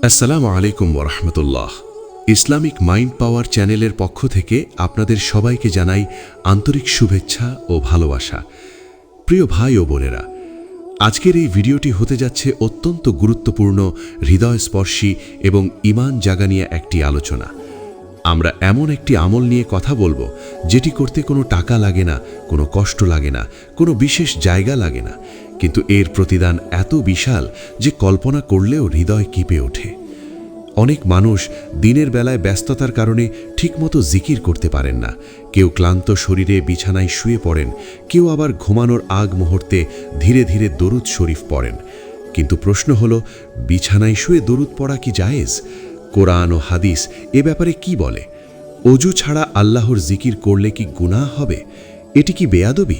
আসসালামু আলাইকুম ওরহমতুল্লাহ। ইসলামিক মাইন্ড পাওয়ার চ্যানেলের পক্ষ থেকে আপনাদের সবাইকে জানাই আন্তরিক শুভেচ্ছা ও ভালোবাসা। প্রিয় ভাই ও বোনেরা, আজকের এই ভিডিওটি হতে যাচ্ছে অত্যন্ত গুরুত্বপূর্ণ, হৃদয়স্পর্শী এবং ঈমান জাগানিয়া একটি আলোচনা। আমরা এমন একটি আমল নিয়ে কথা বলবো যেটি করতে কোনো টাকা লাগে না, কোনো কষ্ট লাগে না, কোনো বিশেষ জায়গা লাগে না, কিন্তু এর প্রতিদান এত বিশাল যে কল্পনা করলেও হৃদয় কেঁপে ওঠে। অনেক মানুষ দিনের বেলায় ব্যস্ততার কারণে ঠিকমতো জিকির করতে পারেন না। কেউ ক্লান্ত শরীরে বিছানায় শুয়ে পড়েন, কেউ আবার ঘুমানোর আগ মুহূর্তে ধীরে ধীরে দরুদ শরীফ পড়েন। কিন্তু প্রশ্ন হলো, বিছানায় শুয়ে দরুদ পড়া কি জায়েজ? কোরআন ও হাদিস এ ব্যাপারে কি বলে? অজু ছাড়া আল্লাহর জিকির করলে কি গুনাহ হবে? এটি কি বেয়াদবি?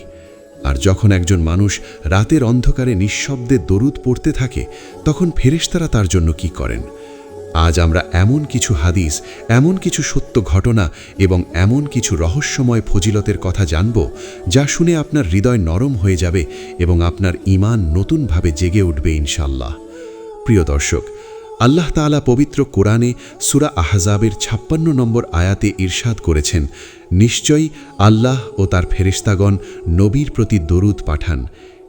আর যখন একজন মানুষ রাতের অন্ধকারে নিঃশব্দে দরুদ পড়তে থাকে, তখন ফেরেশতারা তার জন্য কি করেন? আজ আমরা এমন কিছু হাদিস, এমন কিছু সত্য ঘটনা এবং এমন কিছু রহস্যময় ফজিলতের কথা জানব, যা শুনে আপনার হৃদয় নরম হয়ে যাবে এবং আপনার ঈমান নতুনভাবে জেগে উঠবে ইনশাআল্লাহ। প্রিয় দর্শক, আল্লাহ তাআলা পবিত্র কোরআনে সূরা আহজাবের 56 নম্বর আয়াতে ইরশাদ করেছেন, নিশ্চয়ই আল্লাহ ও তার ফেরেশতাগণ নবীর প্রতি দরুদ পাঠান।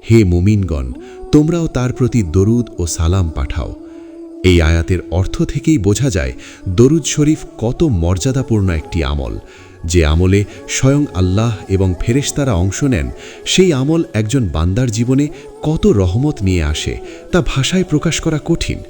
হে মুমিনগণ, তোমরাও তার প্রতি দরুদ ও সালাম পাঠাও। এই আয়াতের অর্থ থেকেই বোঝা যায় দরুদ শরীফ কত মর্যাদাপূর্ণ একটি আমল। যে আমলে স্বয়ং আল্লাহ এবং ফেরেশতারা অংশ নেন, সেই আমল একজন বান্দার জীবনে কত রহমত নিয়ে আসে তা ভাষায় প্রকাশ করা কঠিন।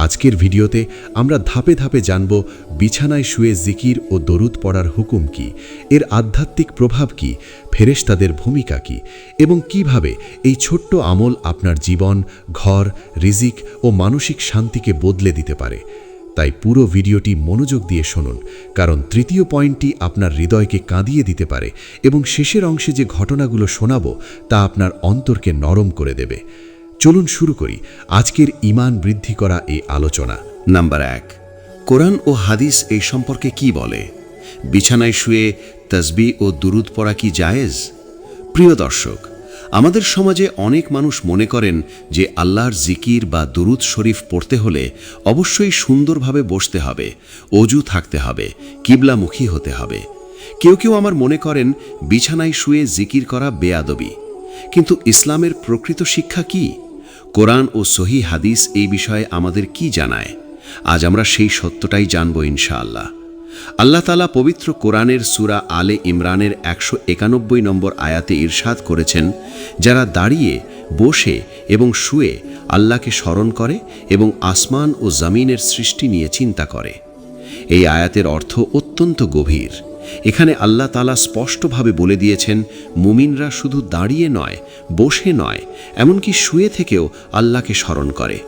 আজকের ভিডিওতে আমরা ধাপে ধাপে জানব বিছানায় শুয়ে জিকির ও দরুদ পড়ার হুকুম কি, এর আধ্যাত্মিক প্রভাব কি, ফেরেশতাদের ভূমিকা কি এবং কিভাবে এই ছোট্ট আমল আপনার জীবন, ঘর, রিজিক ও মানসিক শান্তিকে বদলে দিতে পারে। তাই পুরো ভিডিওটি মনোযোগ দিয়ে শুনুন, কারণ তৃতীয় পয়েন্টটি আপনার হৃদয়কে কাঁদিয়ে দিতে পারে এবং শেষের অংশে যে ঘটনাগুলো শোনাবো তা আপনার অন্তরকে নরম করে দেবে। চলুন শুরু করি আজকের ঈমান বৃদ্ধি করা এই আলোচনা। নাম্বার 1, কোরআন ও হাদিস এই সম্পর্কে কি বলে? বিছানায় শুয়ে তাসবিহ ও দুরুদ পড়া কি জায়েজ? প্রিয় দর্শক, আমাদের সমাজে অনেক মানুষ মনে করেন যে আল্লাহর জিকির বা দুরুদ শরীফ পড়তে হলে অবশ্যই সুন্দরভাবে বসতে হবে, অজু থাকতে হবে, কিবলামুখী হতে হবে। কেউ কেউ আমার মনে করেন বিছানায় শুয়ে জিকির করা বেয়াদবি। কিন্তু ইসলামের প্রকৃত শিক্ষা কি? কোরআন ও সহিহ হাদিস এই বিষয়ে আমাদের কি জানায়? আজ আমরা সেই সত্যটাই জানব ইনশাআল্লাহ। আল্লাহ তাআলা পবিত্র কোরআনের সূরা আলে ইমরানের 191 নম্বর আয়াতে ইরশাদ করেছেন, যারা দাঁড়িয়ে, বসে এবং শুয়ে আল্লাহকে স্মরণ করে এবং আসমান ও জমিনের সৃষ্টি নিয়ে চিন্তা করে। এই আয়াতের অর্থ অত্যন্ত গভীর। এখানে আল্লাহ তাআলা স্পষ্টভাবে বলে দিয়েছেন, মুমিনরা শুধু দাঁড়িয়ে নয়, বসে নয়, এমনকি শুয়ে থেকেও আল্লাহকে স্মরণ করে।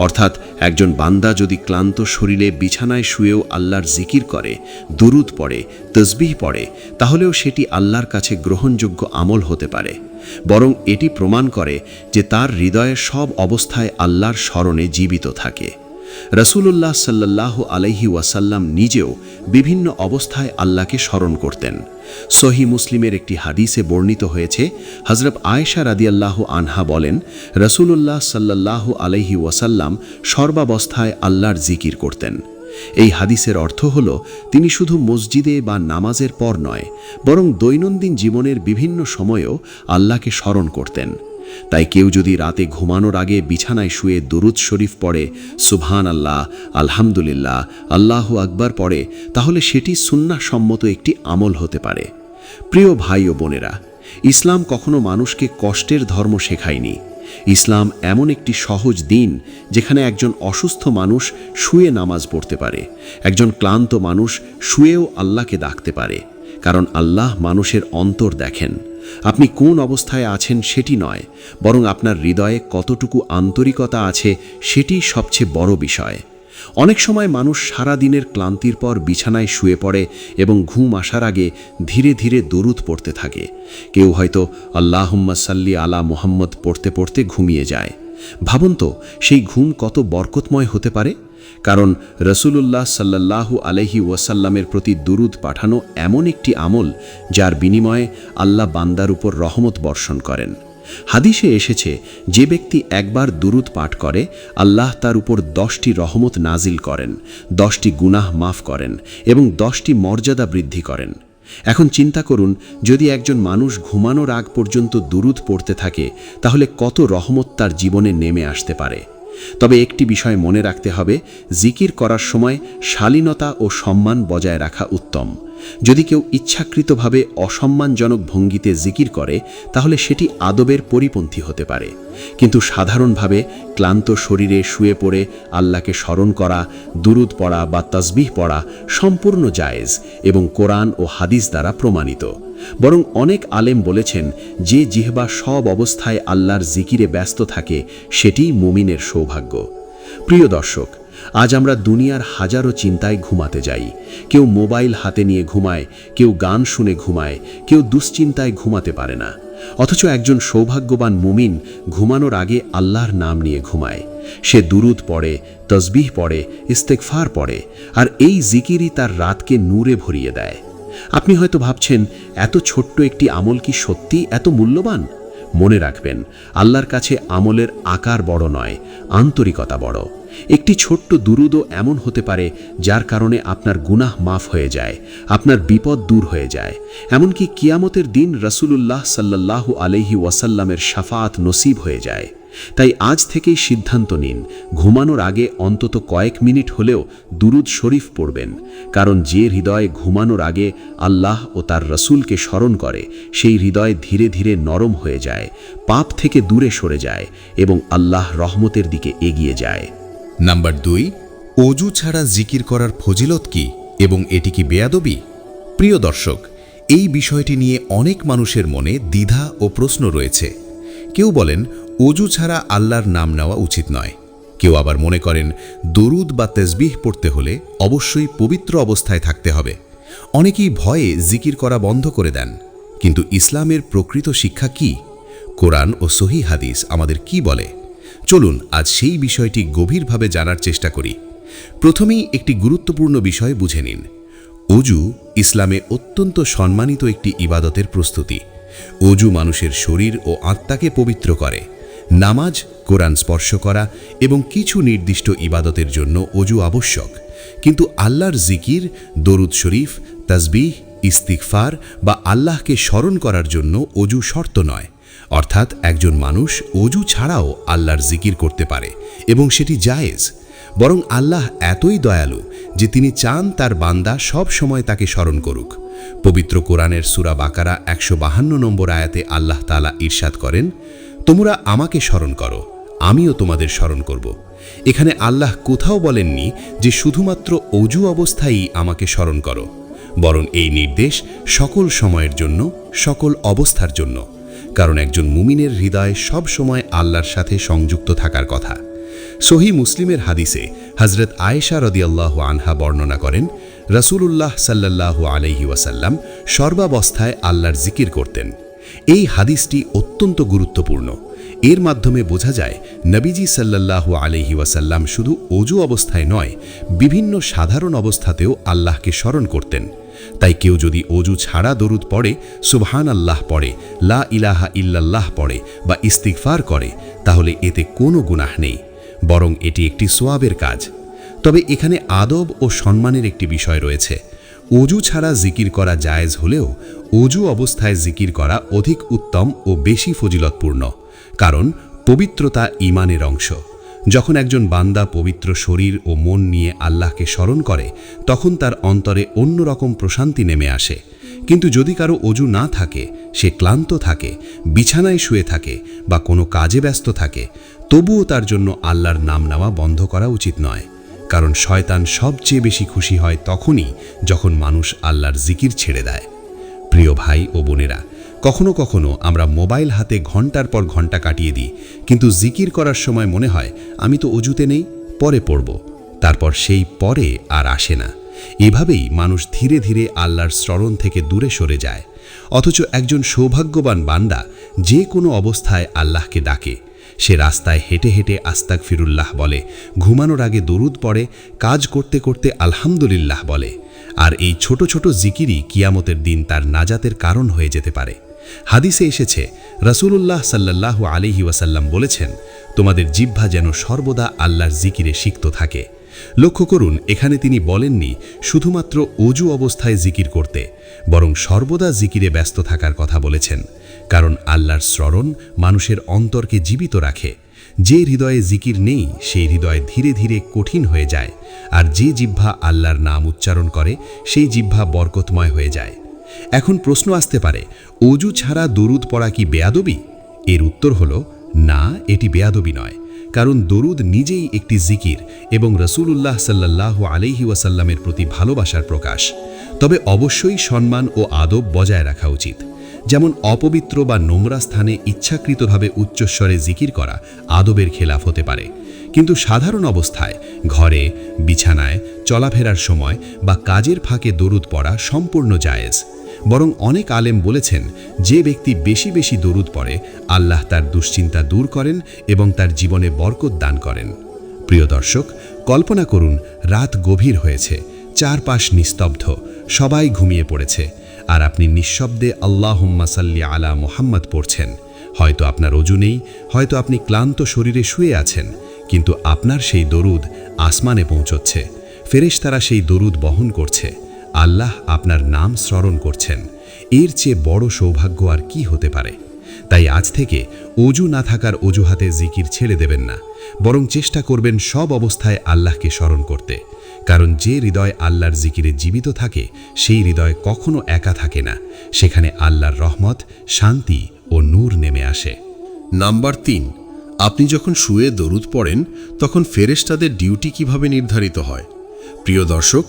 অর্থাৎ একজন বান্দা যদি ক্লান্ত শরীরে বিছানায় শুয়েও আল্লাহর জিকির করে, দুরুদ পড়ে, তাসবিহ পড়ে, তাহলেও সেটি আল্লাহর কাছে গ্রহণযোগ্য আমল হতে পারে। বরং এটি প্রমাণ করে যে তার হৃদয়ের সব অবস্থায় আল্লাহর স্মরণে জীবিত থাকে। রাসূলুল্লাহ সাল্লাল্লাহু আলাইহি ওয়াসাল্লাম নিজেও বিভিন্ন অবস্থায় আল্লাহকে স্মরণ করতেন। সহিহ মুসলিমের একটি হাদিসে বর্ণিত হয়েছে, হযরত আয়েশা রাদিয়াল্লাহু আনহা বলেন, রাসূলুল্লাহ সাল্লাল্লাহু আলাইহি ওয়াসাল্লাম সর্বাবস্থায় আল্লাহর জিকির করতেন। এই হাদিসের অর্থ হল, তিনি শুধু মসজিদে বা নামাজের পর নয়, বরং দৈনন্দিন জীবনের বিভিন্ন সময়েও আল্লাহকে স্মরণ করতেন। তাই কেউ যদি রাতে ঘুমানোর আগে বিছানায় শুয়ে দুরুদ শরীফ পড়ে, সুবহানাল্লাহ, আলহামদুলিল্লাহ, আল্লাহু আকবার পড়ে, তাহলে সেটি সুন্নাহ সম্মত একটি আমল হতে পারে। প্রিয় ভাই ও বোনেরা, ইসলাম কখনো মানুষকে কষ্টের ধর্ম শেখায়নি। ইসলাম এমন একটি সহজ দিন যেখানে একজন অসুস্থ মানুষ শুয়ে নামাজ পড়তে পারে, একজন ক্লান্ত মানুষ শুয়েও আল্লাহকে ডাকতে পারে। কারণ আল্লাহ মানুষের অন্তর দেখেন। আপনি কোন অবস্থায় আছেন সেটি নয়, বরং আপনার হৃদয়ে কতটুকু আন্তরিকতা আছে সেটি সবচেয়ে বড় বিষয়। অনেক সময় মানুষ সারা দিনের ক্লান্তির পর বিছানায় শুয়ে পড়ে এবং ঘুম আসার আগে ধীরে ধীরে দরুদ পড়তে থাকে। কেউ হয়তো আল্লাহুম্মা সাল্লি আলা মুহাম্মদ পড়তে পড়তে ঘুমিয়ে যায়। ভাবুন তো, সেই ঘুম কত বরকতময় হতে পারে। কারণ রাসূলুল্লাহ সাল্লাল্লাহু আলাইহি ওয়াসাল্লামের প্রতি দুরুদ পাঠানো এমন একটি আমল যার বিনিময়ে আল্লাহ বান্দার উপর রহমত বর্ষণ করেন। হাদিসে এসেছে, যে ব্যক্তি একবার দুরূদ পাঠ করে আল্লাহ তার উপর 10টি রহমত নাজিল করেন, 10টি গুনাহ মাফ করেন এবং 10টি মর্যাদা বৃদ্ধি করেন। এখন চিন্তা করুন, যদি একজন মানুষ ঘুমানোর আগ পর্যন্ত দুরূদ পড়তে থাকে তাহলে কত রহমত তার জীবনে নেমে আসতে পারে। তবে একটি বিষয় মনে রাখতে হবে, জিকির করার সময় শালীনতা ও সম্মান বজায় রাখা উত্তম। যদি কেউ ইচ্ছাকৃতভাবে অসম্মানজনক ভঙ্গিতে জিকির করে তাহলে সেটি আদবের পরিপন্থী হতে পারে। কিন্তু সাধারণভাবে ক্লান্ত শরীরে শুয়ে পড়ে আল্লাহকে স্মরণ করা, দুরূদ পড়া বা তাসবিহ পড়া সম্পূর্ণ জায়েজ এবং কোরআন ও হাদিস দ্বারা প্রমাণিত। বরং অনেক আলেম বলেছেন, যে জিহ্বা সব অবস্থায় আল্লাহর জিকিরে ব্যস্ত থাকে সেটিই মুমিনের সৌভাগ্য। প্রিয় দর্শক, আজ আমরা দুনিয়ার হাজারো চিন্তায় ঘুমাতে যাই। কেউ মোবাইল হাতে নিয়ে ঘুমায়, কেউ গান শুনে ঘুমায়, কেউ দুশ্চিন্তায় ঘুমাতে পারে না। অথচ একজন সৌভাগ্যবান মুমিন ঘুমানোর আগে আল্লাহর নাম নিয়ে ঘুমায়। সে দুরূদ পড়ে, তসবিহ পড়ে, ইস্তেগফার পড়ে, আর এই জিকিরই তার রাতকে নূরে ভরিয়ে দেয়। আপনি হয়তো ভাবছেন, এত ছোট্ট একটি আমল কি সত্যি এত মূল্যবান? মনে রাখবেন, আল্লাহর কাছে আমলের আকার বড় নয়, আন্তরিকতা বড়। একটি ছোট্ট দুরূদও এমন হতে পারে যার কারণে আপনার গুনাহ মাফ হয়ে যায়, আপনার বিপদ দূর হয়ে যায়, এমনকি কিয়ামতের দিন রাসূলুল্লাহ সাল্লাল্লাহু আলাইহি ওয়াসাল্লামের শাফাআত নসিব হয়ে যায়। তাই আজ থেকেই সিদ্ধান্ত নিন, ঘুমানোর আগে অন্তত কয়েক মিনিট হলেও দুরূদ শরীফ পড়বেন। কারণ যে হৃদয় ঘুমানোর আগে আল্লাহ ও তার রসুলকে স্মরণ করে, সেই হৃদয় ধীরে ধীরে নরম হয়ে যায়, পাপ থেকে দূরে সরে যায় এবং আল্লাহ রহমতের দিকে এগিয়ে যায়। নাম্বার 2, অজু ছাড়া জিকির করার ফজিলত কি এবং এটি কি বেয়াদবি? প্রিয় দর্শক, এই বিষয়টি নিয়ে অনেক মানুষের মনে দ্বিধা ও প্রশ্ন রয়েছে। কেউ বলেন অজু ছাড়া আল্লাহর নাম নেওয়া উচিত নয়। কেউ আবার মনে করেন দরুদ বা তাসবিহ পড়তে হলে অবশ্যই পবিত্র অবস্থায় থাকতে হবে। অনেকেই ভয়ে জিকির করা বন্ধ করে দেন। কিন্তু ইসলামের প্রকৃত শিক্ষা কি? কোরআন ও সহিহ হাদিস আমাদের কি বলে? চলুন আজ সেই বিষয়টি গভীরভাবে জানার চেষ্টা করি। প্রথমেই একটি গুরুত্বপূর্ণ বিষয় বুঝে নিন। অজু ইসলামে অত্যন্ত সম্মানিত একটি ইবাদতের প্রস্তুতি। অজু মানুষের শরীর ও আত্মাকে পবিত্র করে। নামাজ, কোরআন স্পর্শ করা এবং কিছু নির্দিষ্ট ইবাদতের জন্য অজু আবশ্যক। কিন্তু আল্লাহর জিকির, দরুদ শরীফ, তাসবিহ, ইস্তিগফার বা আল্লাহকে স্মরণ করার জন্য অজু শর্ত নয়। অর্থাৎ একজন মানুষ অজু ছাড়াও আল্লাহর জিকির করতে পারে এবং সেটি জায়েজ। বরং আল্লাহ এতই দয়ালু যে তিনি চান তার বান্দা সব সময় তাকে স্মরণ করুক। পবিত্র কোরআনের সূরা বাকারা 152 নম্বর আয়াতে আল্লাহ তাআলা ইরশাদ করেন, তোমরা আমাকে স্মরণ করো, আমিও তোমাদের স্মরণ করব। এখানে আল্লাহ কোথাও বলেননি যে শুধুমাত্র অজু অবস্থায়ই আমাকে স্মরণ করো, বরং এই নির্দেশ সকল সময়ের জন্য, সকল অবস্থার জন্য। কারণ একজন মুমিনের হৃদয় সব সময় আল্লাহর সাথে সংযুক্ত থাকার কথা। সহিহ মুসলিমের হাদিসে হযরত আয়েশা রাদিয়াল্লাহু আনহা বর্ণনা করেন, রাসূলুল্লাহ সাল্লাল্লাহু আলাইহি ওয়াসাল্লাম সর্বাবস্থায় আল্লাহর জিকির করতেন। এই হাদিসটি অত্যন্ত গুরুত্বপূর্ণ। এর মাধ্যমে বোঝা যায় নবীজি সাল্লাল্লাহু আলাইহি ওয়াসাল্লাম শুধু অজু অবস্থায় নয়, বিভিন্ন সাধারণ অবস্থাতেও আল্লাহকে স্মরণ করতেন। তাই কেউ যদি অজু ছাড়া দরুদ পড়ে, সুবহানাল্লাহ পড়ে, লা ইলাহা ইল্লাল্লাহ পড়ে বা ইস্তিগফার করে, তাহলে এতে কোনো গুনাহ নেই, বরং এটি একটি সওয়াবের কাজ। তবে এখানে আদব ও সম্মানের একটি বিষয় রয়েছে। অজু ছাড়া জিকির করা জায়েজ হলেও অজু অবস্থায় জিকির করা অধিক উত্তম ও বেশি ফজিলতপূর্ণ। কারণ পবিত্রতা ঈমানের অংশ। যখন একজন বান্দা পবিত্র শরীর ও মন নিয়ে আল্লাহকে স্মরণ করে, তখন তার অন্তরে অন্যরকম প্রশান্তি নেমে আসে। কিন্তু যদি কারো অজু না থাকে, সে ক্লান্ত থাকে, বিছানায় শুয়ে থাকে বা কোনো কাজে ব্যস্ত থাকে, তবুও তার জন্য আল্লাহর নাম নেওয়া বন্ধ করা উচিত নয়। কারণ শয়তান সবচেয়ে বেশি খুশি হয় তখনই যখন মানুষ আল্লাহর জিকির ছেড়ে দেয়। প্রিয় ভাই ও বোনেরা, কখনো কখনো আমরা মোবাইল হাতে ঘন্টার পর ঘন্টা কাটিয়ে দিই, কিন্তু জিকির করার সময় মনে হয় আমি তো অজুতে নেই, পরে পড়ব। তারপর সেই পরে আর আসে না। এভাবেই মানুষ ধীরে ধীরে আল্লাহর স্মরণ থেকে দূরে সরে যায়। অথচ একজন সৌভাগ্যবান বান্দা যে কোনো অবস্থায় আল্লাহকে ডাকে। সে রাস্তায় হেঁটে হেঁটে আস্তাগফিরুল্লাহ বলে, ঘুমানোর আগে দরুদ পড়ে, কাজ করতে করতে আলহামদুলিল্লাহ বলে। আর এই ছোট ছোট জিকিরই কিয়ামতের দিন তার নাজাতের কারণ হয়ে যেতে পারে। হাদিসে এসেছে রাসূলুল্লাহ সাল্লাল্লাহু আলাইহি ওয়াসাল্লাম বলেছেন, তোমাদের জিহ্বা যেন সর্বদা আল্লাহর জিকিরে সিক্ত থাকে। লক্ষ্য করুন, এখানে তিনি বলেননি শুধুমাত্র অজু অবস্থায় জিকির করতে, বরং সর্বদা জিকিরে ব্যস্ত থাকার কথা বলেছেন। কারণ আল্লাহর স্মরণ মানুষের অন্তরকে জীবিত রাখে। যে হৃদয়ে জিকির নেই সেই হৃদয় ধীরে ধীরে কঠিন হয়ে যায়, আর যে জিহ্বা আল্লাহর নাম উচ্চারণ করে সেই জিহ্বা বরকতময় হয়ে যায়। এখন প্রশ্ন আসতে পারে, অজু ছাড়া দরুদ পড়া কি বেয়াদবি? এর উত্তর হলো না, এটি বেয়াদবি নয়। কারণ দরুদ নিজেই একটি জিকির এবং রাসূলুল্লাহ সাল্লাল্লাহু আলাইহি ওয়াসাল্লামের প্রতি ভালোবাসার প্রকাশ। তবে অবশ্যই সম্মান ও আদব বজায় রাখা উচিত। যেমন অপবিত্র বা নোংরা স্থানে ইচ্ছাকৃতভাবে উচ্চস্বরে জিকির করা আদবের খেলাফ হতে পারে। কিন্তু সাধারণ অবস্থায় ঘরে, বিছানায়, চলাফেরার সময় বা কাজের ফাঁকে দরুদ পড়া সম্পূর্ণ জায়েজ। বরং অনেক আলেম বলেছেন, যে ব্যক্তি বেশি বেশি দরুদ পড়ে আল্লাহ তার দুশ্চিন্তা দূর করেন এবং তার জীবনে বরকত দান করেন। প্রিয় দর্শক, কল্পনা করুন রাত গভীর হয়েছে, চারপাশ নিস্তব্ধ, সবাই ঘুমিয়ে পড়েছে, আর আপনি নিঃশব্দে আল্লাহুম্মা সাল্লি আলা মুহাম্মদ পড়ছেন। হয়তো আপনার অজু নেই, হয়তো আপনি ক্লান্ত শরীরে শুয়ে আছেন, কিন্তু আপনার সেই দরুদ আসমানে পৌঁছচ্ছে। ফেরেশতারা সেই দরুদ বহন করছে, আল্লাহ আপনার নাম স্মরণ করছেন। এর চেয়ে বড় সৌভাগ্য আর কি হতে পারে? তাই আজ থেকে অজু না থাকার অজুহাতে জিকির ছেড়ে দেবেন না, বরং চেষ্টা করবেন সব অবস্থায় আল্লাহকে স্মরণ করতে। কারণ যে হৃদয় আল্লাহর জিকিরে জীবিত থাকে সেই হৃদয় কখনো একা থাকে না, সেখানে আল্লাহর রহমত, শান্তি ও নূর নেমে আসে। নাম্বার 3, আপনি যখন শুয়ে দরুদ পড়েন তখন ফেরেশতাদের ডিউটি কিভাবে নির্ধারিত হয়? প্রিয় দর্শক,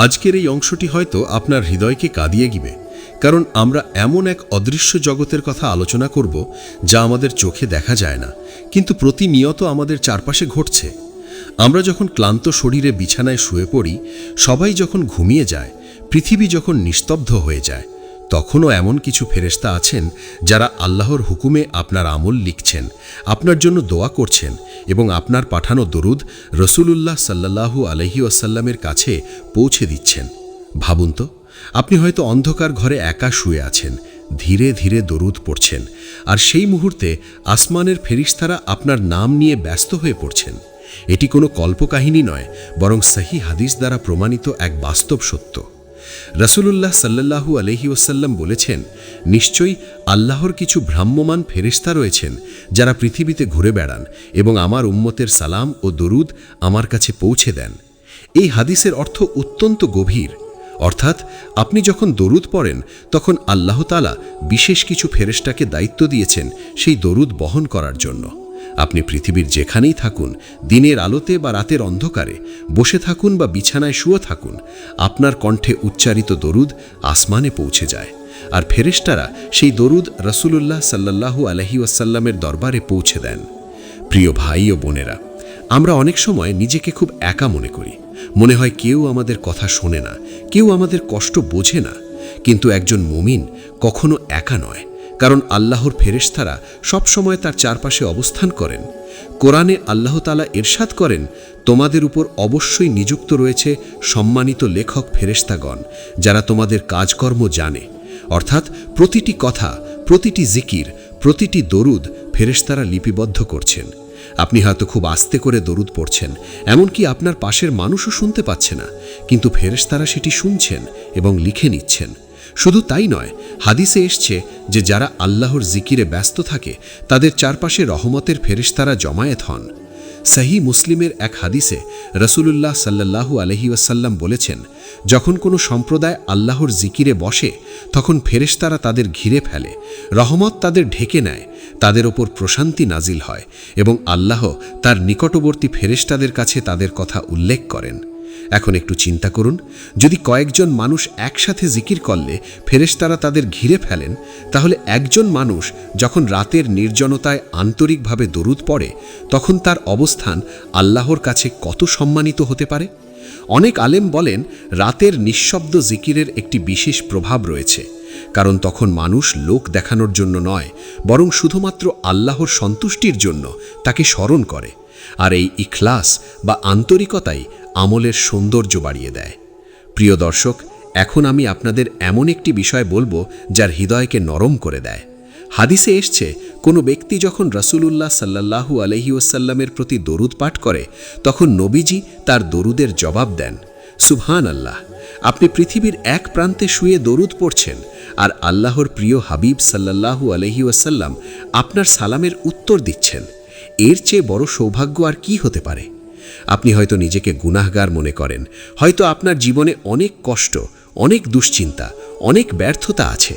আজকের এই অংশটি হয়তো আপনার হৃদয়কে কাঁদিয়ে গিবে, কারণ আমরা এমন এক অদৃশ্য জগতের কথা আলোচনা করব যা আমাদের চোখে দেখা যায় না, কিন্তু প্রতিনিয়ত আমাদের চারপাশে ঘটছে। আমরা যখন ক্লান্ত শরীরে বিছানায় শুয়ে পড়ি, সবাই যখন ঘুমিয়ে যায়, পৃথিবী যখন নিস্তব্ধ হয়ে যায়, তখনও এমন কিছু ফেরেশতা আছেন যারা আল্লাহর হুকুমে আপনার আমল লিখছেন, আপনার জন্য দোয়া করছেন এবং আপনার পাঠানো দরুদ রাসূলুল্লাহ সাল্লাল্লাহু আলাইহি ওয়াসাল্লামের কাছে পৌঁছে দিচ্ছেন। ভাবুন তো, আপনি হয়তো অন্ধকার ঘরে একা শুয়ে আছেন, ধীরে ধীরে দরুদ পড়ছেন, আর সেই মুহূর্তে আসমানের ফেরেশতারা আপনার নাম নিয়ে ব্যস্ত হয়ে পড়ছেন। এটি কোনো কল্পকাহিনী নয়, বরং সহিহ হাদিস দ্বারা প্রমাণিত এক বাস্তব সত্য। রাসূলুল্লাহ সাল্লাল্লাহু আলাইহি ওয়াসাল্লাম বলেছেন, নিশ্চয়ই আল্লাহর কিছু ভ্রাম্যমান ফেরেশতা রয়েছেন যারা পৃথিবীতে ঘুরে বেড়ান এবং আমার উম্মতের সালাম ও দরুদ আমার কাছে পৌঁছে দেন। এই হাদিসের অর্থ অত্যন্ত গভীর। অর্থাৎ আপনি যখন দরুদ পড়েন তখন আল্লাহ তাআলা বিশেষ কিছু ফেরেশতাকে দায়িত্ব দিয়েছেন সেই দরুদ বহন করার জন্য। আপনি পৃথিবীর যেখানেই থাকুন, দিনের আলোতে বা রাতের অন্ধকারে, বসে থাকুন বা বিছানায় শুয়ে থাকুন, আপনার কণ্ঠে উচ্চারিত দরুদ আসমানে পৌঁছে যায়, আর ফেরেশতারা সেই দরুদ রাসূলুল্লাহ সাল্লাল্লাহু আলাইহি ওয়াসাল্লামের দরবারে পৌঁছে দেন। প্রিয় ভাই ও বোনেরা, আমরা অনেক সময় নিজেকে খুব একা মনে করি। মনে হয় কেউ আমাদের কথা শোনে না, কেউ আমাদের কষ্ট বোঝে না। কিন্তু একজন মুমিন কখনো একা নয়, কারণ আল্লাহর ফেরেশতারা সবসময় তার চারপাশে অবস্থান করেন। কোরআনে আল্লাহ তাআলা ইরশাদ করেন, তোমাদের উপর অবশ্যই নিযুক্ত রয়েছে সম্মানিত লেখক ফেরেশতাগণ, যারা তোমাদের কাজকর্ম জানে। অর্থাৎ প্রতিটি কথা, প্রতিটি জিকির, প্রতিটি দরুদ ফেরেশতারা লিপিবদ্ধ করছেন। আপনি হয়তো খুব আস্তে করে দরুদ পড়ছেন, এমনকি আপনার পাশের মানুষও শুনতে পাচ্ছে না, কিন্তু ফেরেশতারা সেটি শুনছেন এবং লিখে নিচ্ছেন। শুধু তাই নয়, হাদিসে এসছে যে যারা আল্লাহর জিকিরে ব্যস্ত থাকে তাদের চারপাশে রহমতের ফেরেশতারা জমায়েত হন। সহিহ মুসলিমের এক হাদিসে রাসূলুল্লাহ সাল্লাল্লাহু আলাইহি ওয়াসাল্লাম বলেছেন, যখন কোনো সম্প্রদায় আল্লাহর জিকিরে বসে তখন ফেরেশতারা তাদের ঘিরে ফেলে, রহমত তাদের ঢেকে নেয়, তাদের ওপর প্রশান্তি নাজিল হয় এবং আল্লাহ তার নিকটবর্তী ফেরেশতাদের কাছে তাদের কথা উল্লেখ করেন। এখন একটু চিন্তা করুন, যদি কয়েকজন মানুষ একসাথে জিকির করলে ফেরেশতারা তাদের ঘিরে ফেলেন, তাহলে একজন মানুষ যখন রাতের নির্জনতায় আন্তরিকভাবে দরুদ পড়ে তখন তার অবস্থান আল্লাহর কাছে কত সম্মানিত হতে পারে। অনেক আলেম বলেন, রাতের নিঃশব্দ জিকিরের একটি বিশেষ প্রভাব রয়েছে, কারণ তখন মানুষ লোক দেখানোর জন্য নয়, বরং শুধুমাত্র আল্লাহর সন্তুষ্টির জন্য তাকে স্মরণ করে। আর এই ইখলাস বা আন্তরিকতাই আমলের সৌন্দর্য বাড়িয়ে দেয়। প্রিয় দর্শক, এখন আমি আপনাদের এমন একটি বিষয় বলবো যার হৃদয়কে নরম করে দেয়। হাদিসে এসছে, কোনো ব্যক্তি যখন রাসূলুল্লাহ সাল্লাল্লাহু আলাইহি ওয়াসাল্লামের প্রতি দরুদ পাঠ করে তখন নবীজি তার দরুদের জবাব দেন, সুবহানাল্লাহ, আপনি পৃথিবীর এক প্রান্তে শুয়ে দরুদ পড়ছেন আর আল্লাহর প্রিয় হাবিব সাল্লাল্লাহু আলাইহি ওয়াসাল্লাম আপনার সালামের উত্তর দিচ্ছেন। এর চেয়ে বড় সৌভাগ্য আর কি হতে পারে? আপনি হয়তো নিজেকে গুনাহগার মনে করেন, হয়তো আপনার জীবনে অনেক কষ্ট, অনেক দুশ্চিন্তা, অনেক ব্যর্থতা আছে,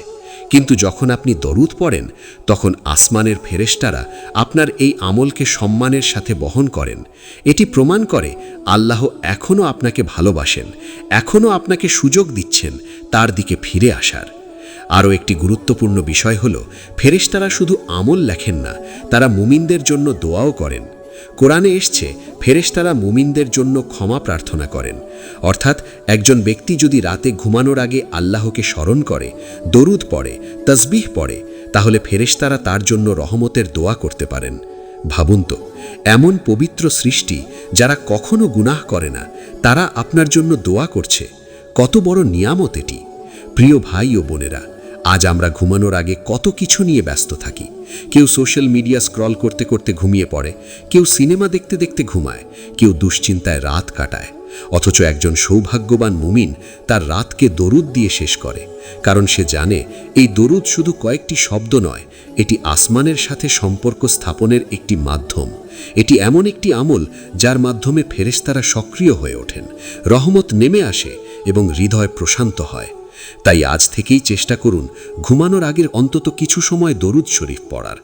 কিন্তু যখন আপনি দরুদ পড়েন তখন আসমানের ফেরেশতারা আপনার এই আমলকে সম্মানের সাথে বহন করেন। এটি প্রমাণ করে আল্লাহ এখনও আপনাকে ভালোবাসেন, এখনও আপনাকে সুযোগ দিচ্ছেন তার দিকে ফিরে আসার। আরও একটি গুরুত্বপূর্ণ বিষয় হল, ফেরেশতারা শুধু আমল লেখেন না, তারা মুমিনদের জন্য দোয়াও করেন। কোরআনে এসছে, ফেরেশতারা মুমিনদের জন্য ক্ষমা প্রার্থনা করেন। অর্থাৎ একজন ব্যক্তি যদি রাতে ঘুমানোর আগে আল্লাহকে স্মরণ করে, দরুদ পড়ে, তাসবিহ পড়ে, তাহলে ফেরেশতারা তার জন্য রহমতের দোয়া করতে পারেন। ভাবুন তো, এমন পবিত্র সৃষ্টি যারা কখনো গুনাহ করে না, তারা আপনার জন্য দোয়া করছে। কত বড় নিয়ামত এটি! প্রিয় ভাই ও বোনেরা, আজ আমরা ঘুমানোর আগে কত কিছু নিয়ে ব্যস্ত থাকি। কেউ সোশ্যাল মিডিয়া স্ক্রল করতে করতে ঘুমিয়ে পড়ে, কেউ সিনেমা দেখতে দেখতে ঘুমায়, কেউ দুশ্চিন্তায় রাত কাটায়। অথচ একজন সৌভাগ্যবান মুমিন তার রাতকে দরুদ দিয়ে শেষ করে, কারণ সে জানে এই দরুদ শুধু কয়েকটি শব্দ নয়, এটি আসমানের সাথে সম্পর্ক স্থাপনের একটি মাধ্যম। এটি এমন একটি আমল যার মাধ্যমে ফেরেশতারা সক্রিয় হয়ে ওঠেন, রহমত নেমে আসে এবং হৃদয় প্রশান্ত হয়। তাই আজ থেকেই চেষ্টা করুন ঘুমানোর আগের অন্তত কিছু সময় দরুদ শরীফ পড়ার।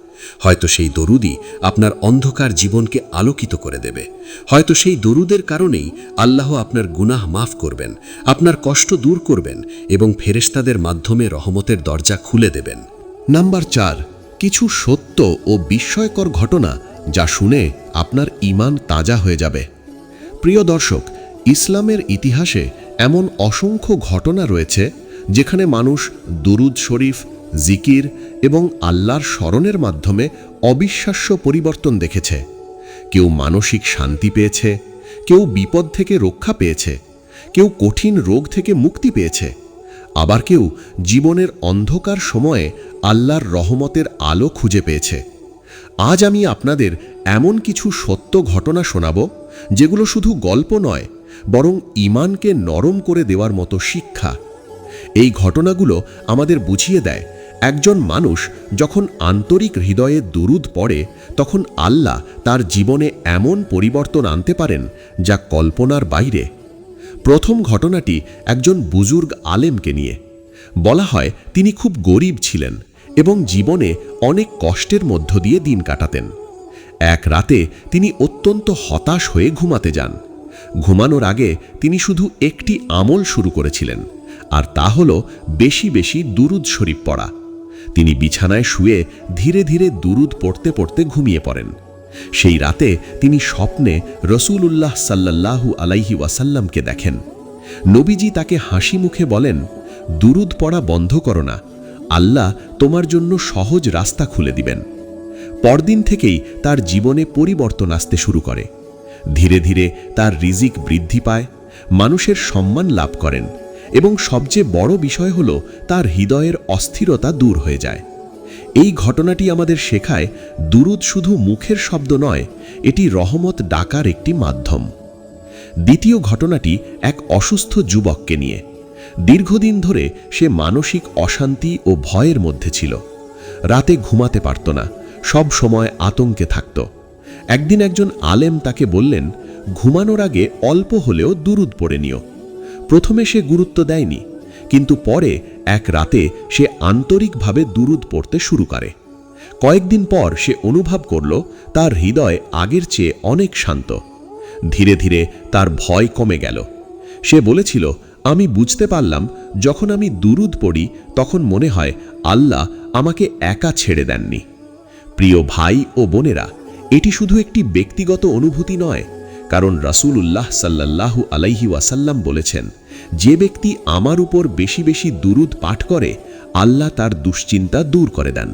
হয়তো সেই দরুদই আপনার অন্ধকার জীবনকে আলোকিত করে দেবে। হয়তো সেই দরুদের কারণেই আল্লাহ আপনার গুনাহ মাফ করবেন, আপনার কষ্ট দূর করবেন এবং ফেরেশতাদের মাধ্যমে রহমতের দরজা খুলে দেবেন। নাম্বার 4, কিছু সত্য ও বিস্ময়কর ঘটনা যা শুনে আপনার ঈমান তাজা হয়ে যাবে। প্রিয় দর্শক, ইসলামের ইতিহাসে এমন অসংখ্য ঘটনা রয়েছে যেখানে মানুষ দুরুদ শরীফ, জিকির এবং আল্লাহর স্মরণের মাধ্যমে অবিশ্বাস্য পরিবর্তন দেখেছে। কেউ মানসিক শান্তি পেয়েছে, কেউ বিপদ থেকে রক্ষা পেয়েছে, কেউ কঠিন রোগ থেকে মুক্তি পেয়েছে, আবার কেউ জীবনের অন্ধকার সময়ে আল্লাহর রহমতের আলো খুঁজে পেয়েছে। আজ আমি আপনাদের এমন কিছু সত্য ঘটনা শোনাব যেগুলো শুধু গল্প নয়, বরং ঈমানকে নরম করে দেওয়ার মতো শিক্ষা। এই ঘটনাগুলো আমাদের বুঝিয়ে দেয়, একজন মানুষ যখন আন্তরিক হৃদয়ে দুরুদ পড়ে তখন আল্লাহ তার জীবনে এমন পরিবর্তন আনতে পারেন যা কল্পনার বাইরে। প্রথম ঘটনাটি একজন বুজুর্গ আলেমকে নিয়ে। বলা হয় তিনি খুব গরিব ছিলেন এবং জীবনে অনেক কষ্টের মধ্য দিয়ে দিন কাটাতেন। এক রাতে তিনি অত্যন্ত হতাশ হয়ে ঘুমাতে যান। ঘুমানোর আগে তিনি শুধু একটি আমল শুরু করেছিলেন, আর তা হল বেশি বেশি দুরুদ শরীফ পড়া। তিনি বিছানায় শুয়ে ধীরে ধীরে দুরুদ পড়তে পড়তে ঘুমিয়ে পড়েন। সেই রাতে তিনি স্বপ্নে রাসূলুল্লাহ সাল্লাল্লাহু আলাইহি ওয়াসাল্লামকে দেখেন। নবীজি তাকে হাসি মুখে বলেন, দুরুদ পড়া বন্ধ করো না, আল্লাহ তোমার জন্য সহজ রাস্তা খুলে দিবেন। পরদিন থেকেই তার জীবনে পরিবর্তন আসতে শুরু করে। ধীরে ধীরে তার রিজিক বৃদ্ধি পায়, মানুষের সম্মান লাভ করেন এবং সবচেয়ে বড় বিষয় হল তার হৃদয়ের অস্থিরতা দূর হয়ে যায়। এই ঘটনাটি আমাদের শেখায়, দুরুদ শুধু মুখের শব্দ নয়, এটি রহমত ডাকার একটি মাধ্যম। দ্বিতীয় ঘটনাটি এক অসুস্থ যুবককে নিয়ে। দীর্ঘদিন ধরে সে মানসিক অশান্তি ও ভয়ের মধ্যে ছিল। রাতে ঘুমাতে পারত না, সব সময় আতঙ্কে থাকত। একদিন একজন আলেম তাকে বললেন, ঘুমানোর আগে অল্প হলেও দুরুদ পড়ে নিও। প্রথমে সে গুরুত্ব দেয়নি, কিন্তু পরে এক রাতে সে আন্তরিকভাবে দুরুদ পড়তে শুরু করে। কয়েকদিন পর সে অনুভব করল তার হৃদয় আগের চেয়ে অনেক শান্ত। ধীরে ধীরে তার ভয় কমে গেল। সে বলেছিল, আমি বুঝতে পারলাম যখন আমি দুরুদ পড়ি তখন মনে হয় আল্লাহ আমাকে একা ছেড়ে দেননি। প্রিয় ভাই ও বোনেরা, এটি শুধু একটি ব্যক্তিগত অনুভূতি নয়, কারণ রাসূলুল্লাহ সাল্লাল্লাহু আলাইহি ওয়াসাল্লাম বলেছেন, যে ব্যক্তি আমার উপর বেশি বেশি দুরুদ পাঠ করে আল্লাহ তার দুশ্চিন্তা দূর করে দেন।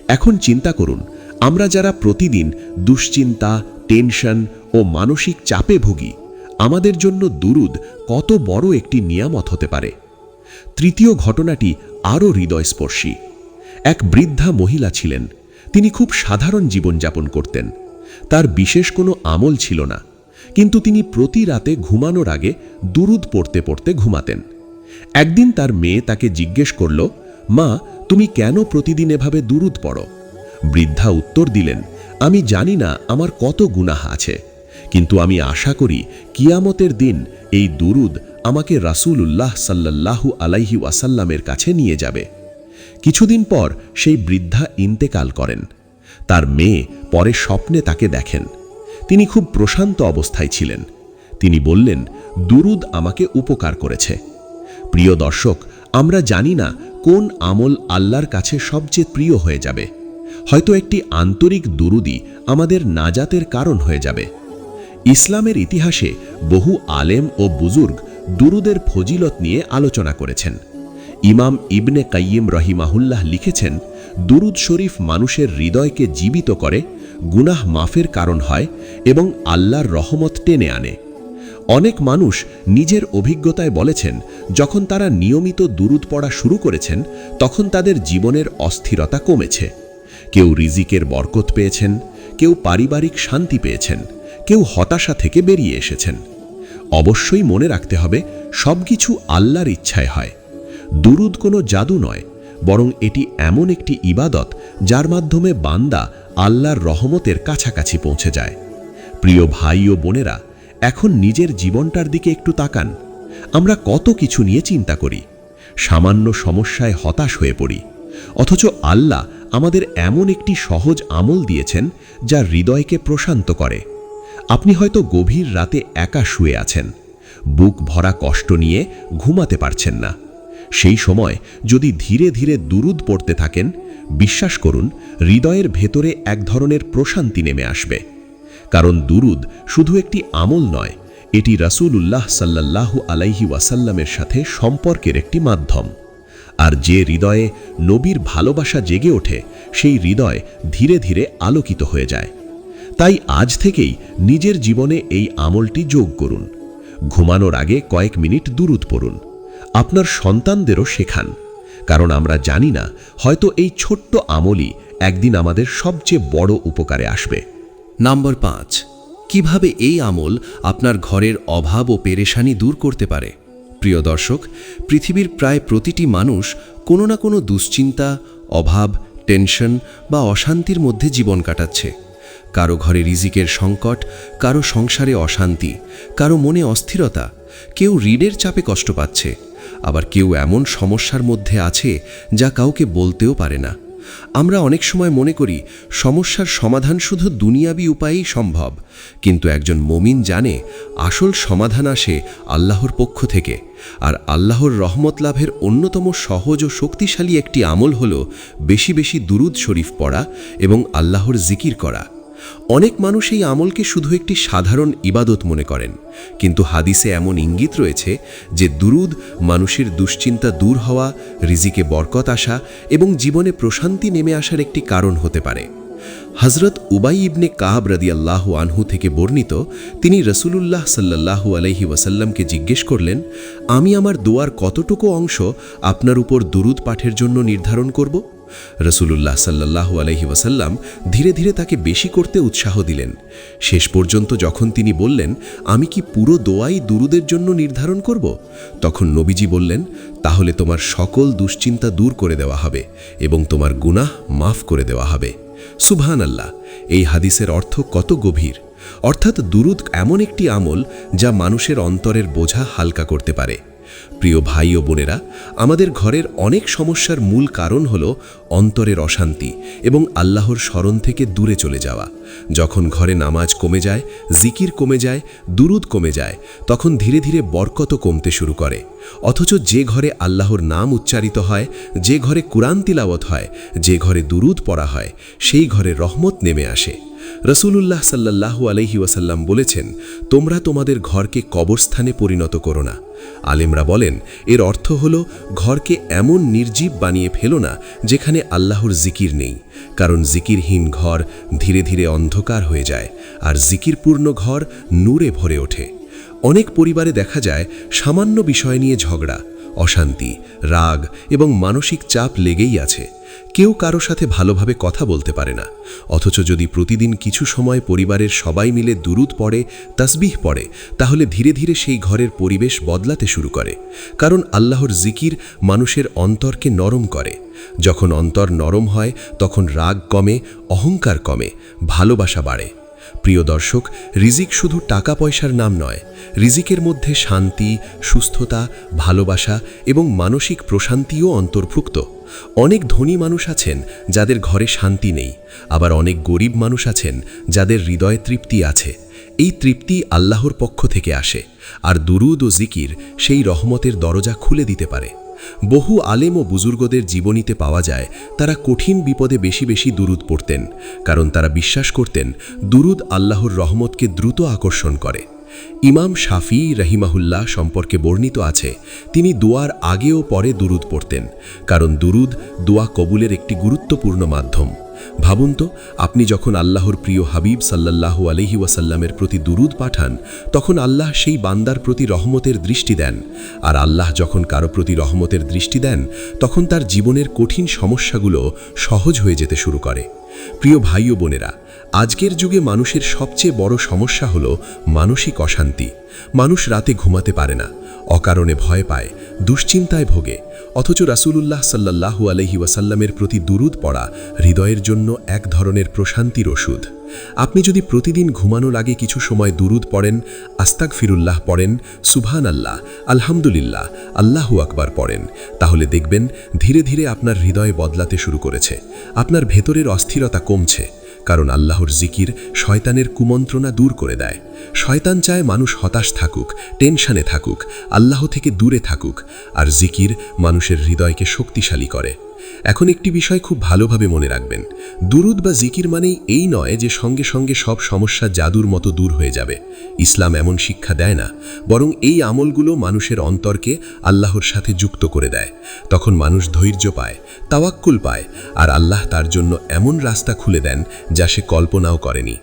এখন চিন্তা করুন, আমরা যারা প্রতিদিন দুশ্চিন্তা, টেনশন ও মানসিক চাপে ভুগি, আমাদের জন্য দুরুদ কত বড় একটি নিয়ামত হতে পারে। তৃতীয় ঘটনাটি আরও হৃদয়স্পর্শী। এক বৃদ্ধা মহিলা ছিলেন। তিনি খুব সাধারণ জীবনযাপন করতেন। তার বিশেষ কোনো আমল ছিল না, কিন্তু তিনি প্রতি রাতে ঘুমানোর আগে দুরূদ পড়তে পড়তে ঘুমাতেন। একদিন তার মেয়ে তাকে জিজ্ঞেস করল, মা, তুমি কেন প্রতিদিন এভাবে দুরূদ পড়ো? বৃদ্ধা উত্তর দিলেন, আমি জানি না আমার কত গুনাহ আছে, কিন্তু আমি আশা করি কিয়ামতের দিন এই দুরূদ আমাকে রাসূলুল্লাহ সাল্লাল্লাহু আলাইহি ওয়াসাল্লামের কাছে নিয়ে যাবে। কিছুদিন পর সেই বৃদ্ধা ইন্তেকাল করেন। তার মেয়ে পরে স্বপ্নে তাকে দেখেন। তিনি খুব প্রশান্ত অবস্থায় ছিলেন। তিনি বললেন, দুরূদ আমাকে উপকার করেছে। প্রিয় দর্শক, আমরা জানি না কোন আমল আল্লাহর কাছে সবচেয়ে প্রিয় হয়ে যাবে। হয়তো একটি আন্তরিক দুরূদই আমাদের নাজাতের কারণ হয়ে যাবে। ইসলামের ইতিহাসে বহু আলেম ও বুজুর্গ দুরূদের ফজিলত নিয়ে আলোচনা করেছেন। ইমাম ইবনে কাইয়িম রহিমাহুল্লাহ লিখেছেন, দুরূদ শরীফ মানুষের হৃদয়কে জীবিত করে, গুনাহ মাফের কারণ হয় এবং আল্লাহর রহমত টেনে আনে। অনেক মানুষ নিজের অভিজ্ঞতায় বলেছেন, যখন তারা নিয়মিত দুরূদ পড়া শুরু করেছেন তখন তাদের জীবনের অস্থিরতা কমেছে। কেউ রিজিকের বরকত পেয়েছেন, কেউ পারিবারিক শান্তি পেয়েছেন, কেউ হতাশা থেকে বেরিয়ে এসেছেন। অবশ্যই মনে রাখতে হবে, সবকিছু আল্লাহর ইচ্ছায় হয়। দুরূদ কোনো জাদু নয়, বরং এটি এমন একটি ইবাদত যার মাধ্যমে বান্দা আল্লাহর রহমতের কাছাকাছি পৌঁছে যায়। প্রিয় ভাই ও বোনেরা, এখন নিজের জীবনটার দিকে একটু তাকান। আমরা কত কিছু নিয়ে চিন্তা করি, সামান্য সমস্যায় হতাশ হয়ে পড়ি, অথচ আল্লাহ আমাদের এমন একটি সহজ আমল দিয়েছেন যা হৃদয়কে প্রশান্ত করে। আপনি হয়তো গভীর রাতে একা শুয়ে আছেন, বুক ভরা কষ্ট নিয়ে ঘুমাতে পারছেন না। সেই সময় যদি ধীরে ধীরে দুরূদ পড়তে থাকেন, বিশ্বাস করুন হৃদয়ের ভেতরে এক ধরনের প্রশান্তি নেমে আসবে। কারণ দুরূদ শুধু একটি আমল নয়, এটি রাসূলুল্লাহ সাল্লাল্লাহু আলাইহি ওয়াসাল্লামের সাথে সম্পর্কের একটি মাধ্যম। আর যে হৃদয়ে নবীর ভালোবাসা জেগে ওঠে, সেই হৃদয় ধীরে ধীরে আলোকিত হয়ে যায়। তাই আজ থেকেই নিজের জীবনে এই আমলটি যোগ করুন। ঘুমানোর আগে কয়েক মিনিট দুরূদ পড়ুন। আপনার সন্তানদেরও শেখান, কারণ আমরা জানি না, হয়তো এই ছোট্ট আমলই একদিন আমাদের সবচেয়ে বড় উপকারে আসবে। নাম্বার 5, কিভাবে এই আমল আপনার ঘরের অভাব ও পেরেশানি দূর করতে পারে? প্রিয় দর্শক, পৃথিবীর প্রায় প্রতিটি মানুষ কোনো না কোনো দুশ্চিন্তা, অভাব, টেনশন বা অশান্তির মধ্যে জীবন কাটাচ্ছে। কারো ঘরে রিজিকের সংকট, কারো সংসারে অশান্তি, কারো মনে অস্থিরতা, কেউ ঋণের চাপে কষ্ট পাচ্ছে, আবার কেউ এমন সমস্যার মধ্যে আছে যা কাউকে বলতেও পারে না। আমরা অনেক সময় মনে করি সমস্যার সমাধান শুধু দুনিয়াবি উপায়েই সম্ভব, কিন্তু একজন মুমিন জানে আসল সমাধান আসে আল্লাহর পক্ষ থেকে। আর আল্লাহর রহমত লাভের অন্যতম সহজ ও শক্তিশালী একটি আমল হল বেশি বেশি দুরূদ শরীফ পড়া এবং আল্লাহর জিকির করা। অনেক মানুষ এই আমলকে শুধু একটি সাধারণ ইবাদত মনে করেন, কিন্তু হাদিসে এমন ইঙ্গিত রয়েছে যে দুরূদ মানুষের দুশ্চিন্তা দূর হওয়া, রিজিকে বরকত আসা এবং জীবনে প্রশান্তি নেমে আসার একটি কারণ হতে পারে। হযরত উবাই ইবনে কাব রাদিয়াল্লাহু আনহু থেকে বর্ণিত, তিনি রাসূলুল্লাহ সাল্লাল্লাহু আলাইহি ওয়াসাল্লামকে জিজ্ঞেস করলেন, আমি আমার দোয়ার কতটুকু অংশ আপনার উপর দুরূদ পাঠের জন্য নির্ধারণ করব? রাসূলুল্লাহ সাল্লাল্লাহু আলাইহি ওয়াসাল্লাম ধীরে ধীরে তাকে বেশি করতে উৎসাহ দিলেন। শেষ পর্যন্ত যখন তিনি বললেন, আমি কি পুরো দোয়াই দুরূদের জন্য নির্ধারণ করব? তখন নবীজি বললেন, তাহলে তোমার সকল দুশ্চিন্তা দূর করে দেওয়া হবে এবং তোমার গুনাহ মাফ করে দেওয়া হবে। সুবহানাল্লাহ! এই হাদিসের অর্থ কত গভীর! অর্থাৎ দুরূদ এমন একটি আমল যা মানুষের অন্তরের বোঝা হালকা করতে পারে। প্রিয় ভাই ও বোনেরা, আমাদের ঘরের অনেক সমস্যার মূল কারণ হল অন্তরের অশান্তি এবং আল্লাহর স্মরণ থেকে দূরে চলে যাওয়া। যখন ঘরে নামাজ কমে যায়, জিকির কমে যায়, দুরূদ কমে যায়, তখন ধীরে ধীরে বরকত কমতে শুরু করে। অথচ যে ঘরে আল্লাহর নাম উচ্চারিত হয়, যে ঘরে কুরআন তিলাওয়াত হয়, যে ঘরে দুরূদ পড়া হয়, সেই ঘরে রহমত নেমে আসে। রাসূলুল্লাহ সাল্লাল্লাহু আলাইহি ওয়াসাল্লাম বলেছেন, তোমরা তোমাদের ঘরকে কবরস্থানে পরিণত করো না। আলেমরা বলেন, এর অর্থ হল ঘরকে এমন নির্জীব বানিয়ে ফেলো না যেখানে আল্লাহর জিকির নেই, কারণ জিকিরহীন ঘর ধীরে ধীরে অন্ধকার হয়ে যায় আর জিকিরপূর্ণ ঘর নূরে ভরে ওঠে। অনেক পরিবারে দেখা যায় সামান্য বিষয় নিয়ে ঝগড়া, অশান্তি, রাগ এবং মানসিক চাপ লেগেই আছে। কেউ কারো সাথে ভালোভাবে কথা বলতে পারে না, অথচ যদি প্রতিদিন কিছু সময় পরিবারের সবাই মিলে দুরূদ পড়ে, তাসবিহ পড়ে, তাহলে ধীরে ধীরে সেই ঘরের পরিবেশ বদলাতে শুরু করে। কারণ আল্লাহর জিকির মানুষের অন্তরকে নরম করে। যখন অন্তর নরম হয় তখন রাগ কমে, অহংকার কমে, ভালোবাসা বাড়ে। প্রিয় দর্শক, রিজিক শুধু টাকা পয়সার নাম নয়। রিজিকের মধ্যে শান্তি, সুস্থতা, ভালোবাসা এবং মানসিক প্রশান্তিও অন্তর্ভুক্ত। অনেক ধনী মানুষ আছেন যাদের ঘরে শান্তি নেই, আবার অনেক গরিব মানুষ আছেন যাদের হৃদয়ে তৃপ্তি আছে। এই তৃপ্তি আল্লাহর পক্ষ থেকে আসে, আর দুরূদ ও জিকির সেই রহমতের দরজা খুলে দিতে পারে। বহু আলেম ও বুজুর্গদের জীবনীতে পাওয়া যায় তারা কঠিন বিপদে বেশি বেশি দুরূদ পড়তেন, কারণ তারা বিশ্বাস করতেন দুরূদ আল্লাহর রহমতকে দ্রুত আকর্ষণ করে। ইমাম শাফি রহিমাহুল্লাহ সম্পর্কে বর্ণিত আছে, তিনি দোয়ার আগে ও পরে দুরূদ পড়তেন, কারণ দুরূদ দোয়া কবুলের একটি গুরুত্বপূর্ণ মাধ্যম। ভাবুন তো, আপনি যখন আল্লাহর প্রিয় হাবিব সাল্লাল্লাহু আলাইহি ওয়াসাল্লামের প্রতি দুরূদ পাঠান, তখন আল্লাহ সেই বান্দার প্রতি রহমতের দৃষ্টি দেন। আর আল্লাহ যখন কারো প্রতি রহমতের দৃষ্টি দেন, তখন তার জীবনের কঠিন সমস্যাগুলো সহজ হয়ে যেতে শুরু করে। প্রিয় ভাই ও বোনেরা, আজকের যুগে মানুষের সবচেয়ে বড় সমস্যা হলো মানসিক অশান্তি। মানুষ রাতে ঘুমাতে পারে না, অকারণে ভয় পায়, দুশ্চিন্তায় ভোগে। অথচ রাসূলুল্লাহ সাল্লাল্লাহু আলাইহি ওয়াসাল্লামের প্রতি দুরূদ পড়া হৃদয়ের জন্য এক ধরনের প্রশান্তির ওষুধ। আপনি যদি প্রতিদিন ঘুমানোর আগে কিছু সময় দুরূদ পড়েন, আস্তাগফিরুল্লাহ পড়েন, সুবহানাল্লাহ, আলহামদুলিল্লাহ, আল্লাহু আকবার পড়েন, তাহলে দেখবেন ধীরে ধীরে আপনার হৃদয় বদলাতে শুরু করেছে। আপনার ভেতরের অস্থিরতা কমছে, কারণ আল্লাহর জিকির শয়তানের কুমন্ত্রণা দূর করে দেয়। শয়তান চায় মানুষ হতাশ থাকুক, টেনশনে থাকুক, আল্লাহ থেকে দূরে থাকুক, আর জিকির মানুষের হৃদয়কে শক্তিশালী করে। এখন একটি বিষয় খুব ভালোভাবে মনে রাখবেন, দুরূদ বা জিকির মানেই এই নয় যে সঙ্গে সঙ্গে সব সমস্যা জাদুর মতো দূর হয়ে যাবে। ইসলাম এমন শিক্ষা দেয় না, বরং এই আমলগুলো মানুষের অন্তরকে আল্লাহর সাথে যুক্ত করে দেয়। তখন মানুষ ধৈর্য পায়, তাওয়াক্কুল পায়, আর আল্লাহ তার জন্য এমন রাস্তা খুলে দেন যা সে কল্পনাও করেনি।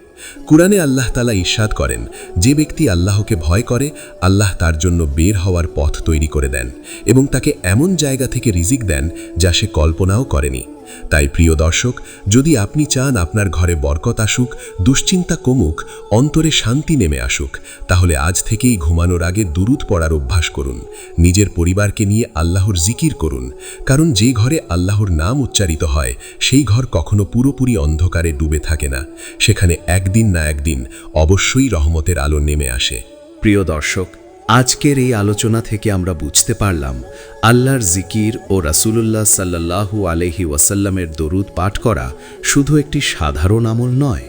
কুরআনে আল্লাহ তাআলা ইরশাদ করেন, যে ব্যক্তি আল্লাহকে ভয় করে, আল্লাহ তার জন্য বের হওয়ার পথ তৈরি করে দেন এবং তাকে এমন জায়গা থেকে রিজিক দেন যা সে কল্পনাও করেনি। তাই প্রিয় দর্শক, যদি আপনি চান আপনার ঘরে বরকত আসুক, দুশ্চিন্তা কমুক, অন্তরে শান্তি নেমে আসুক, তাহলে আজ থেকেই ঘুমানোর আগে দুরূদ পড়ার অভ্যাস করুন। নিজের পরিবারকে নিয়ে আল্লাহর জিকির করুন, কারণ যে ঘরে আল্লাহর নাম উচ্চারিত হয় সেই ঘর কখনো পুরোপুরি অন্ধকারে ডুবে থাকে না। সেখানে একদিন না একদিন অবশ্যই রহমতের আলো নেমে আসে। প্রিয় দর্শক, আজকের এই আলোচনা থেকে আমরা বুঝতে পারলাম আল্লাহর জিকির ও রাসূলুল্লাহ সাল্লাল্লাহু আলাইহি ওয়াসাল্লামের দরুদ পাঠ করা শুধু একটি সাধারণ আমল নয়,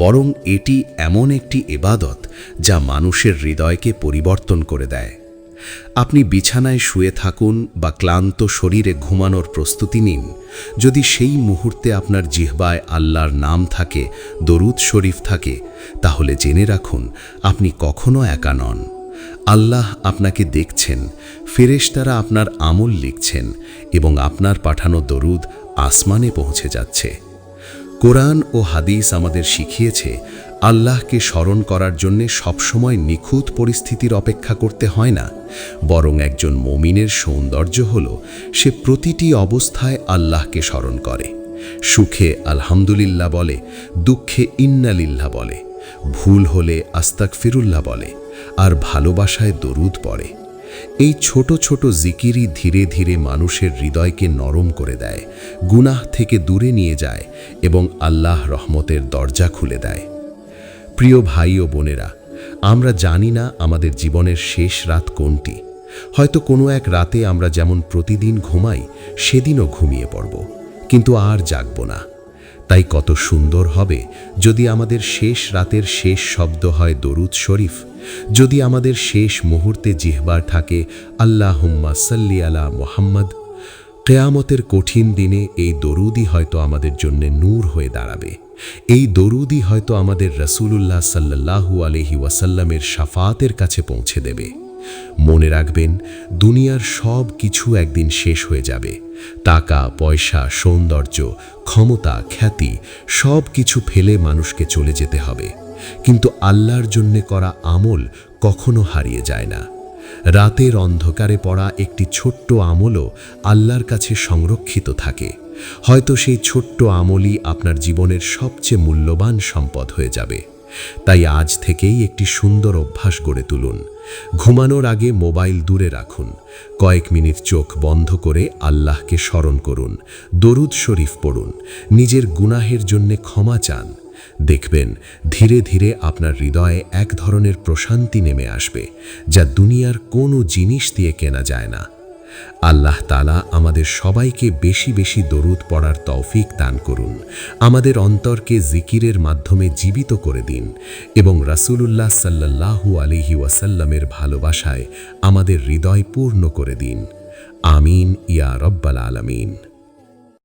বরং এটি এমন একটি ইবাদত যা মানুষের হৃদয়কে পরিবর্তন করে দেয়। আপনি বিছানায় শুয়ে থাকুন বা ক্লান্ত শরীরে ঘুমানোর প্রস্তুতি নিন, যদি সেই মুহূর্তে আপনার জিহ্বায় আল্লাহর নাম থাকে, দরুদ শরীফ থাকে, তাহলে জেনে রাখুন আপনি কখনো একা নন। আল্লাহ আপনাকে দেখছেন, ফেরেশতারা আপনার আমল লিখছেন এবং আপনার পাঠানো দরুদ আসমানে পৌঁছে যাচ্ছে। কোরআন ও হাদিস আমাদের শিখিয়েছে আল্লাহকে স্মরণ করার জন্য সবসময় নিখুঁত পরিস্থিতির অপেক্ষা করতে হয় না, বরং একজন মুমিনের সৌন্দর্য হল সে প্রতিটি অবস্থায় আল্লাহকে স্মরণ করে। সুখে আলহামদুলিল্লাহ বলে, দুঃখে ইন্নালিল্লাহ বলে, ভুল হলে আস্তাগফিরুল্লাহ বলে, আর ভালোবাসায় দরুদ পড়ে। এই ছোট ছোট জিকিরই ধীরে ধীরে মানুষের হৃদয়কে নরম করে দেয়, গুনাহ থেকে দূরে নিয়ে যায় এবং আল্লাহ রহমতের দরজা খুলে দেয়। প্রিয় ভাই ও বোনেরা, আমরা জানি না আমাদের জীবনের শেষ রাত কোনটি। হয়তো কোনো এক রাতে আমরা যেমন প্রতিদিন ঘুমাই, সেদিনও ঘুমিয়ে পড়ব, কিন্তু আর জাগব না। তাই কত সুন্দর হবে যদি আমাদের শেষ রাতের শেষ শব্দ হয় দরুদ শরীফ, যদি আমাদের শেষ মুহূর্তে জিহ্বার থাকে আল্লাহুম্মা সাল্লি আলা মুহাম্মদ। কিয়ামতের কঠিন দিনে এই দরুদই হয়তো আমাদের জন্য নূর হয়ে দাঁড়াবে। এই দরুদই হয়তো আমাদের রাসূলুল্লাহ সাল্লাল্লাহু আলাইহি ওয়াসাল্লামের শাফাতের কাছে পৌঁছে দেবে। মনে রাখবেন, দুনিয়ার সব কিছু একদিন শেষ হয়ে যাবে। টাকা, পয়সা, সৌন্দর্য, ক্ষমতা, খ্যাতি সব কিছু ফেলে মানুষকে চলে যেতে হবে, কিন্তু আল্লাহর জন্যে করা আমল কখনো হারিয়ে যায় না। রাতের অন্ধকারে পড়া একটি ছোট্ট আমলও আল্লাহর কাছে সংরক্ষিত থাকে। হয়তো সেই ছোট্ট আমলই আপনার জীবনের সবচেয়ে মূল্যবান সম্পদ হয়ে যাবে। তাই আজ থেকেই একটি সুন্দর অভ্যাস গড়ে তুলুন। ঘুমানোর আগে মোবাইল দূরে রাখুন। কয়েক মিনিট চোখ বন্ধ করে আল্লাহকে স্মরণ করুন, দরুদ শরীফ পড়ুন, নিজের গুনাহের জন্যে ক্ষমা চান। দেখবেন ধীরে ধীরে আপনার হৃদয়ে এক ধরনের প্রশান্তি নেমে আসবে, যা দুনিয়ার কোনো জিনিস দিয়ে কেনা যায় না। আল্লাহ তাআলা আমাদের সবাইকে বেশি বেশি দরুদ পড়ার তৌফিক দান করুন। আমাদের অন্তরকে জিকিরের মাধ্যমে জীবিত করে দিন এবং রাসূলুল্লাহ সাল্লাল্লাহু আলাইহি ওয়াসাল্লামের ভালোবাসায় আমাদের হৃদয় পূর্ণ করে দিন। আমিন ইয়া রব্বাল আলামিন।